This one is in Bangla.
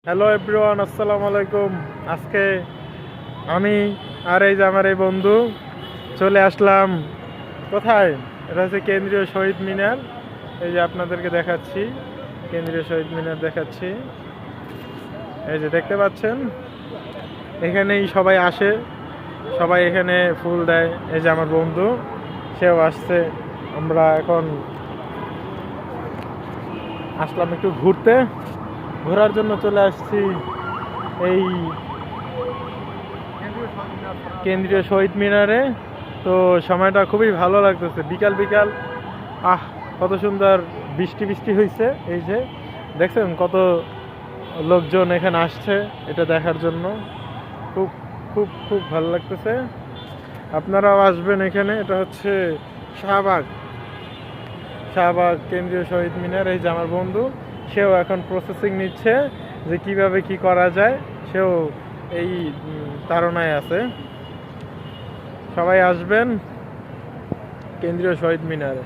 হ্যালো এভরিওয়ান, আসসালামু আলাইকুম। আজকে আমি আর এই যে আমার এই বন্ধু চলে আসলাম কোথায়? এটা হচ্ছে কেন্দ্রীয় শহীদ মিনার। এই যে আপনাদেরকে দেখাচ্ছি, কেন্দ্রীয় শহীদ মিনার দেখাচ্ছি। এই যে দেখতে পাচ্ছেন, এখানেই সবাই আসে, সবাই এখানে ফুল দেয়। এই যে আমার বন্ধু, সেও আসছে। আমরা এখন আসলাম একটু ঘোরার জন্য চলে আসছি এই কেন্দ্রীয় শহীদ মিনারে। তো সময়টা খুবই ভালো লাগতেছে, বিকাল বিকাল। কত সুন্দর বৃষ্টি বৃষ্টি হয়েছে। এই যে দেখছেন কত লোকজন এখানে আসছে এটা দেখার জন্য। খুব খুব খুব ভালো লাগতেছে। আপনারাও আসবেন এখানে। এটা হচ্ছে শাহবাগ শাহবাগ কেন্দ্রীয় শহীদ মিনার। এই যে আমার বন্ধু, সেও এখন প্রসেসিং নিচ্ছে যে কিভাবে কি করা যায়। সেও এই তাড়নায় আছে। সবাই আসবেন কেন্দ্রীয় শহীদ মিনারে।